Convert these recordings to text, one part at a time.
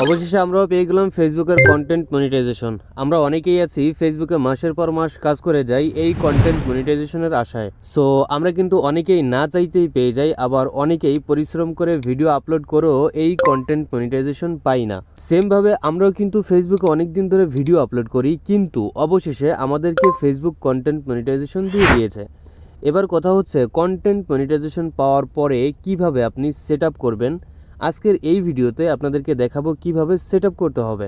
অবশেষে আমরাও পেয়ে গেলাম ফেসবুকের কন্টেন্ট মনিটাইজেশন। আমরা অনেকেই আছি ফেসবুকে মাসের পর মাস কাজ করে যাই এই কন্টেন্ট মনিটাইজেশনের আশায়। সো আমরা কিন্তু অনেকেই না চাইতেই পেয়ে যাই, আবার অনেকেই পরিশ্রম করে ভিডিও আপলোড করেও এই কন্টেন্ট মনিটাইজেশন পাই না। সেমভাবে আমরাও কিন্তু ফেসবুকে অনেক দিন ধরে ভিডিও আপলোড করি, কিন্তু অবশেষে আমাদেরকে ফেসবুক কন্টেন্ট মনিটাইজেশন দিয়ে দিয়েছে। এবার কথা হচ্ছে কন্টেন্ট মনিটাইজেশন পাওয়ার পরে কিভাবে আপনি সেট আপ করবেন। আজকের এই ভিডিওতে আপনাদেরকে দেখাবো কিভাবে সেট আপ করতে হবে।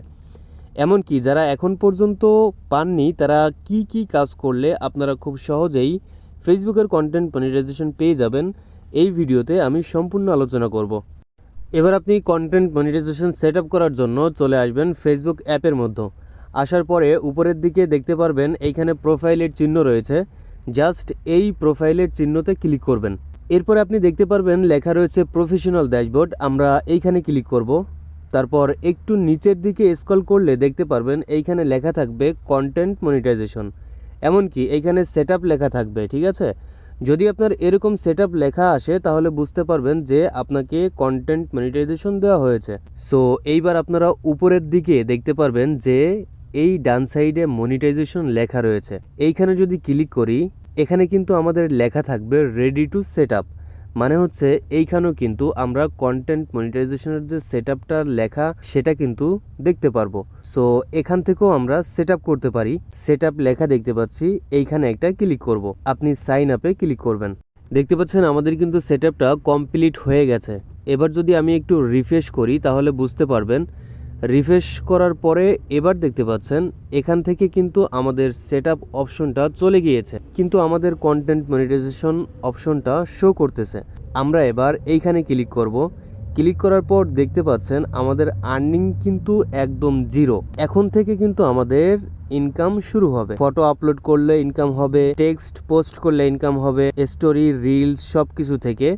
এমনকি যারা এখন পর্যন্ত পাননি তারা কি কাজ করলে আপনারা খুব সহজেই ফেসবুকের কন্টেন্ট মনিটাইজেশন পেয়ে যাবেন, এই ভিডিওতে আমি সম্পূর্ণ আলোচনা করব। এবার আপনি কন্টেন্ট মনিটাইজেশন সেট আপ করার জন্য চলে আসবেন ফেসবুক অ্যাপের মধ্যে। আসার পরে উপরের দিকে দেখতে পারবেন এইখানে প্রোফাইলের চিহ্ন রয়েছে, জাস্ট এই প্রোফাইলের চিহ্নতে ক্লিক করবেন। এরপরে আপনি দেখতে পারবেন লেখা রয়েছে প্রফেশনাল ড্যাশবোর্ড, আমরা এইখানে ক্লিক করব। তারপর একটু নিচের দিকে স্ক্রল করলে দেখতে পারবেন এইখানে লেখা থাকবে কন্টেন্ট মনিটাইজেশন, এমনকি এইখানে সেট আপ লেখা থাকবে। ঠিক আছে, যদি আপনার এরকম সেট আপ লেখা আসে তাহলে বুঝতে পারবেন যে আপনাকে কন্টেন্ট মনিটাইজেশন দেওয়া হয়েছে। সো এইবার আপনারা উপরের দিকে দেখতে পারবেন যে এই ডান সাইডে মনিটাইজেশন লেখা রয়েছে, এইখানে যদি ক্লিক করি এখানে কিন্তু আমাদের লেখা থাকবে রেডি টু সেট আপ। মানে হচ্ছে এইখানেও কিন্তু আমরা কন্টেন্ট মনিটাইজেশনের যে সেট আপটা লেখা সেটা কিন্তু দেখতে পারবো। সো এখান থেকেও আমরা সেট আপ করতে পারি। সেট আপ লেখা দেখতে পাচ্ছি, এইখানে একটা ক্লিক করব। আপনি সাইন আপে ক্লিক করবেন। দেখতে পাচ্ছেন আমাদের কিন্তু সেট আপটা কমপ্লিট হয়ে গেছে। এবার যদি আমি একটু রিফ্রেশ করি তাহলে বুঝতে পারবেন। রিফ্রেশ করার পরে এবার দেখতে পাচ্ছেন এখান থেকে কিন্তু আমাদের সেট আপ অপশনটা চলে গিয়েছে, কিন্তু আমাদের কন্টেন্ট মনিটাইজেশন অপশনটা শো করতেছে। আমরা এবার এইখানে ক্লিক করব। ক্লিক করার পর দেখতে পাচ্ছেন আমাদের আর্নিং কিন্তু একদম জিরো। এখন থেকে কিন্তু আমাদের ইনকাম শুরু হবে। ফটো আপলোড করলে ইনকাম হবে, টেক্সট পোস্ট করলে ইনকাম হবে, স্টোরি রিলস সব কিছু থেকে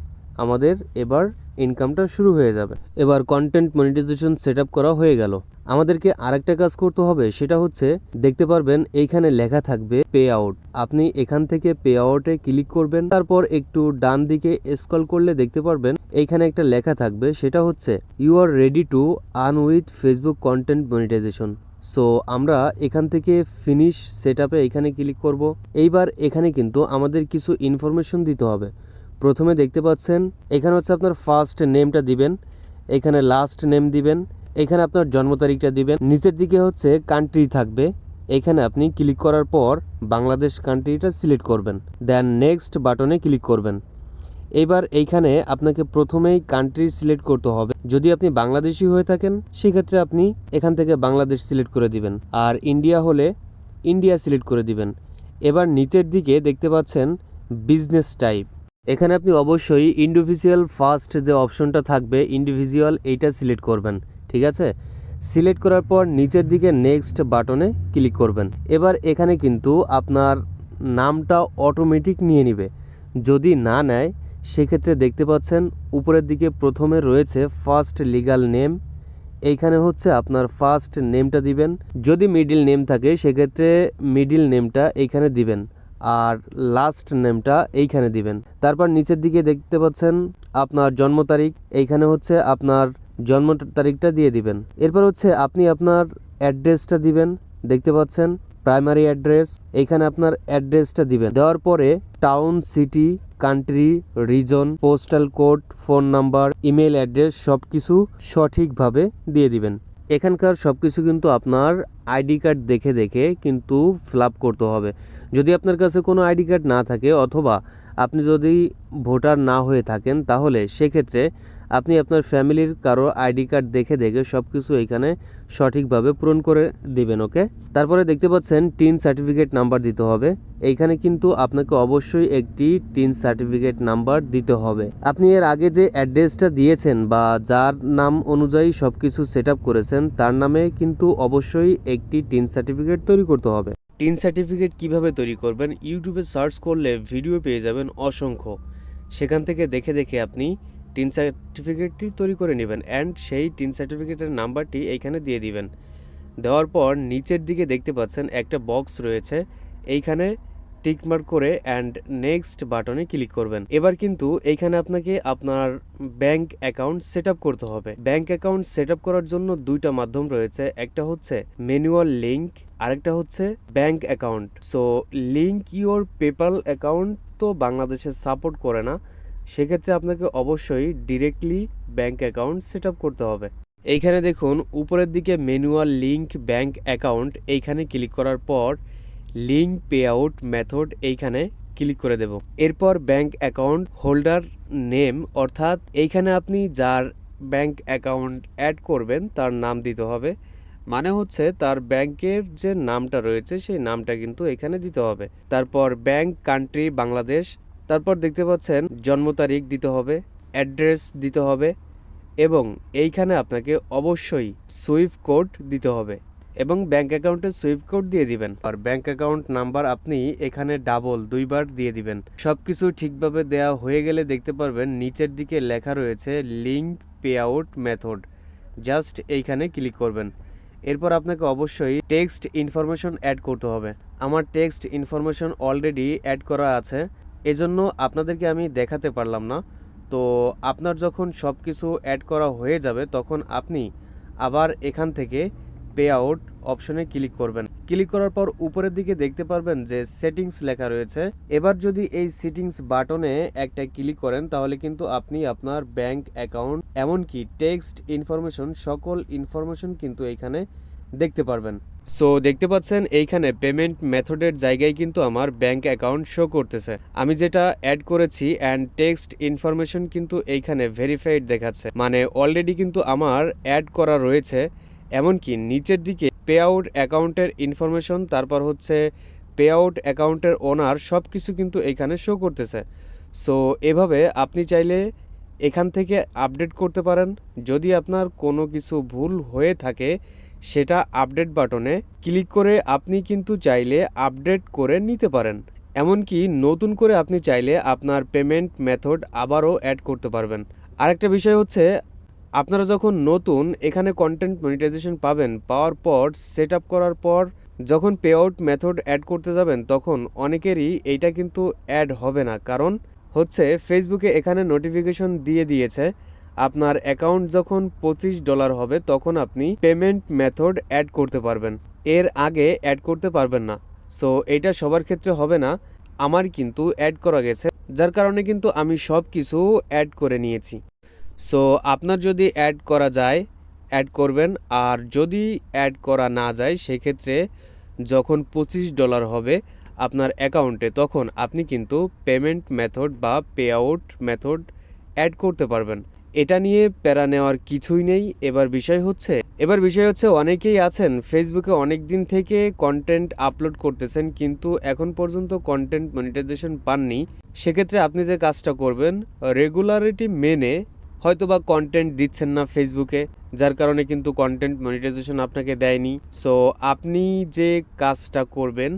আমাদের এবার ইনকামটা শুরু হয়ে যাবে। এবার কন্টেন্ট মনিটাইজেশন সেট আপ করা হয়ে গেল। আমাদেরকে আরেকটা কাজ করতে হবে, সেটা হচ্ছে দেখতে পারবেন এইখানে লেখা থাকবে পে আউট। আপনি এখান থেকে পে আউটে ক্লিক করবেন। তারপর একটু ডান দিকে স্ক্রল করলে দেখতে পারবেন এইখানে একটা লেখা থাকবে, সেটা হচ্ছে you are ready to earn with Facebook content monetization. So আমরা এখান থেকে ফিনিশ সেট আপে এখানে ক্লিক করব। এইবার এখানে কিন্তু আমাদের কিছু ইনফরমেশন দিতে হবে। প্রথমে দেখতে পাচ্ছেন এখানে হচ্ছে আপনার ফার্স্ট নেমটা দিবেন, এখানে লাস্ট নেম দিবেন, এখানে আপনার জন্ম তারিখটা দিবেন। নিচের দিকে হচ্ছে কান্ট্রি থাকবে, এখানে আপনি ক্লিক করার পর বাংলাদেশ কান্ট্রিটা সিলেক্ট করবেন, দেন নেক্সট বাটনে ক্লিক করবেন। এবার এইখানে আপনাকে প্রথমেই কান্ট্রি সিলেক্ট করতে হবে। যদি আপনি বাংলাদেশি হয়ে থাকেন সেক্ষেত্রে আপনি এখান থেকে বাংলাদেশ সিলেক্ট করে দিবেন, আর ইন্ডিয়া হলে ইন্ডিয়া সিলেক্ট করে দিবেন। এবার নিচের দিকে দেখতে পাচ্ছেন বিজনেস টাইপ, এখানে আপনি অবশ্যই ইন্ডিভিজুয়াল ফার্স্ট যে অপশনটা থাকবে ইন্ডিভিজুয়াল, এইটা সিলেক্ট করবেন। ঠিক আছে, সিলেক্ট করার পর নিচের দিকে নেক্সট বাটনে ক্লিক করবেন। এবার এখানে কিন্তু আপনার নামটা অটোমেটিক নিয়ে নেবে। যদি না নেয় সেক্ষেত্রে দেখতে পাচ্ছেন উপরের দিকে প্রথমে রয়েছে ফার্স্ট লিগ্যাল নেম, এইখানে হচ্ছে আপনার ফার্স্ট নেমটা দিবেন। যদি মিডিল নেম থাকে সেক্ষেত্রে মিডিল নেমটা এইখানে দিবেন, আর লাস্ট নেমটা এইখানে দিবেন। তারপর নিচের দিকে দেখতে পাচ্ছেন আপনার জন্ম তারিখ, এইখানে হচ্ছে আপনার জন্ম তারিখটা দিয়ে দিবেন। এরপর হচ্ছে আপনি আপনার অ্যাড্রেসটা দিবেন, দেখতে পাচ্ছেন প্রাইমারি অ্যাড্রেস, এইখানে আপনার অ্যাড্রেসটা দিবেন। দেওয়ার পরে town, city, country, reason, postal code, phone number, email address সব কিছু সঠিকভাবে দিয়ে দিবেন। এখানকার সব কিছু কিন্তু আপনার আইডি কার্ড দেখে দেখে কিন্তু ফিল আপ করতে হবে। যদি আপনার কাছে কোনো আইডি কার্ড না থাকে অথবা আপনি যদি ভোটার না হয়ে থাকেন তাহলে সেক্ষেত্রে আপনি আপনার ফ্যামিলির কারো আইডি কার্ড দেখে দেখে সব কিছু এখানে সঠিকভাবে পূরণ করে দিবেন। ওকে, তারপরে দেখতে পাচ্ছেন টিন সার্টিফিকেট নাম্বার দিতে হবে। এইখানে কিন্তু আপনাকে অবশ্যই একটি টিন সার্টিফিকেট নাম্বার দিতে হবে। আপনি এর আগে যে অ্যাড্রেসটা দিয়েছেন বা যার নাম অনুযায়ী সব কিছু সেট আপ করেছেন তার নামে কিন্তু অবশ্যই একটি টিন সার্টিফিকেট তৈরি করতে হবে। টিন সার্টিফিকেট কিভাবে তৈরি করবেন, ইউটিউবে সার্চ করলে ভিডিও পেয়ে যাবেন অসংখ্য, সেখান থেকে দেখে দেখে আপনি টিন সার্টিফিকেটটি তৈরি করে নেবেন অ্যান্ড সেই টিন সার্টিফিকেটের নাম্বারটি এইখানে দিয়ে দিবেন। দেওয়ার পর নিচের দিকে দেখতে পাচ্ছেন একটা বক্স রয়েছে, এইখানে টিক মার্ক করে অ্যান্ড নেক্সট বাটনে ক্লিক করবেন। এবার কিন্তু এইখানে আপনাকে আপনার ব্যাংক অ্যাকাউন্ট সেট আপ করতে হবে। ব্যাংক অ্যাকাউন্ট সেট আপ করার জন্য দুইটা মাধ্যম রয়েছে, একটা হচ্ছে ম্যানুয়াল লিঙ্ক, আরেকটা হচ্ছে bank account. So link your PayPal account তো বাংলাদেশে সাপোর্ট করে না, সেক্ষেত্রে আপনাকে অবশ্যই directly bank account set up করতে হবে। এইখানে দেখুন উপরের দিকে ম্যানুয়াল লিঙ্ক ব্যাংক অ্যাকাউন্ট, এইখানে ক্লিক করার পর লিঙ্ক পে আউট মেথড এইখানে ক্লিক করে দেব। এরপর ব্যাংক অ্যাকাউন্ট হোল্ডার নেম, অর্থাৎ এইখানে আপনি যার ব্যাংক অ্যাকাউন্ট অ্যাড করবেন তার নাম দিতে হবে, মানে হচ্ছে তার ব্যাংকের যে নামটা রয়েছে সেই নামটা কিন্তু এখানে দিতে হবে। তারপর ব্যাংক কান্ট্রি বাংলাদেশ, তারপর দেখতে পাচ্ছেন জন্ম তারিখ দিতে হবে, অ্যাড্রেস দিতে হবে এবং এইখানে আপনাকে অবশ্যই সুইফট কোড দিতে হবে এবং ব্যাংক অ্যাকাউন্টের সুইফট কোড দিয়ে দিবেন। আর ব্যাংক অ্যাকাউন্ট নাম্বার আপনি এখানে দুইবার দিয়ে দিবেন। সবকিছু ঠিকভাবে দেওয়া হয়ে গেলে দেখতে পারবেন নিচের দিকে লেখা রয়েছে link pay out method, just এইখানে ক্লিক করবেন। এরপর আপনাকে অবশ্যই টেক্সট ইনফরমেশন অ্যাড করতে হবে। আমার টেক্সট ইনফরমেশন অলরেডি অ্যাড করা আছে, এজন্য আপনাদেরকে আমি দেখাতে পারলাম না। তো আপনার যখন সব কিছু অ্যাড করা হয়ে যাবে তখন আপনি আবার এখান থেকে পে আউট অপশনে ক্লিক করবেন। ক্লিক করার পর উপরের দিকে দেখতে পারবেন যে সেটিংস লেখা রয়েছে। এবার যদি এই সেটিংস বাটনে একটা ক্লিক করেন তাহলে কিন্তু আপনি আপনার ব্যাংক অ্যাকাউন্ট এমনকি টেক্সট ইনফরমেশন সকল ইনফরমেশন কিন্তু এখানে দেখতে পারবেন। সো দেখতে পাচ্ছেন এইখানে পেমেন্ট মেথডের জায়গায় কিন্তু আমার ব্যাংক অ্যাকাউন্ট শো করতেছে। আমি যেটা অ্যাড করেছি অ্যান্ড টেক্সট ইনফরমেশন কিন্তু এইখানে ভেরিফাইড দেখাচ্ছে, মানে অলরেডি কিন্তু আমার অ্যাড করা রয়েছে। এমনকি নিচের দিকে পে আউট অ্যাকাউন্টের ইনফরমেশন, তারপর হচ্ছে পে আউট অ্যাকাউন্টের ওনার, সব কিছু কিন্তু এখানে শো করতেছে। সো এভাবে আপনি চাইলে এখান থেকে আপডেট করতে পারেন। যদি আপনার কোনো কিছু ভুল হয়ে থাকে সেটা আপডেট বাটনে ক্লিক করে আপনি কিন্তু চাইলে আপডেট করে নিতে পারেন। এমনকি নতুন করে আপনি চাইলে আপনার পেমেন্ট মেথড আবারও অ্যাড করতে পারবেন। আরেকটা বিষয় হচ্ছে আপনারা যখন নতুন এখানে কন্টেন্ট মনিটাইজেশন পাবেন, পাওয়ার পর সেট আপ করার পর যখন পে আউট মেথড অ্যাড করতে যাবেন তখন অনেকেরই এইটা কিন্তু অ্যাড হবে না, কারণ হচ্ছে ফেসবুকে এখানে নোটিফিকেশন দিয়ে দিয়েছে আপনার অ্যাকাউন্ট যখন $25 হবে তখন আপনি পেমেন্ট মেথড অ্যাড করতে পারবেন, এর আগে অ্যাড করতে পারবেন না। সো এইটা সবার ক্ষেত্রে হবে না, আমার কিন্তু অ্যাড করা গেছে, যার কারণে কিন্তু আমি সব কিছু অ্যাড করে নিয়েছি। সো আপনার যদি অ্যাড করা যায় অ্যাড করবেন, আর যদি অ্যাড করা না যায় সেক্ষেত্রে যখন $25 হবে আপনার অ্যাকাউন্টে তখন আপনি কিন্তু পেমেন্ট মেথড বা পে আউট মেথড অ্যাড করতে পারবেন। এটা নিয়ে প্যারা নেওয়ার কিছুই নেই। এবার বিষয় হচ্ছে অনেকেই আছেন ফেসবুকে অনেক দিন থেকে কন্টেন্ট আপলোড করতেছেন কিন্তু এখন পর্যন্ত কন্টেন্ট মনিটাইজেশন পাননি। সেক্ষেত্রে আপনি যে কাজটা করবেন, রেগুলারিটি মেনে হয়তোবা কন্টেন্ট দিচ্ছেন না ফেসবুকে, যার কারণে কিন্তু কন্টেন্ট মনিটাইজেশন আপনাকে দেয়নি। সো আপনি যে কাজটা করবেন,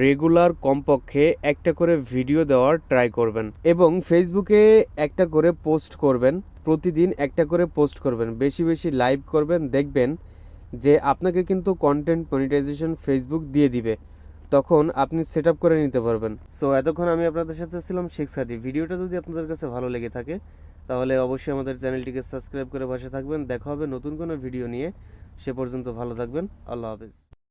রেগুলার কমপক্ষে একটা করে ভিডিও দেওয়ার ট্রাই করবেন এবং ফেসবুকে একটা করে পোস্ট করবেন, প্রতিদিন একটা করে পোস্ট করবেন, বেশি বেশি লাইভ করবেন, দেখবেন যে আপনাকে কিন্তু কন্টেন্ট মনিটাইজেশন ফেসবুক দিয়ে দিবে, তখন আপনি সেট আপ করে নিতে পারবেন। সো এতক্ষণ আমি আপনাদের সাথে ছিলাম শেখ সাদি। ভিডিওটা যদি আপনাদের কাছে ভালো লেগে থাকে তাহলে অবশ্যই আমাদের চ্যানেলটিকে সাবস্ক্রাইব করে পাশে থাকবেন। দেখা হবে নতুন কোনো ভিডিও নিয়ে, সে পর্যন্ত ভালো থাকবেন। আল্লাহ হাফেজ।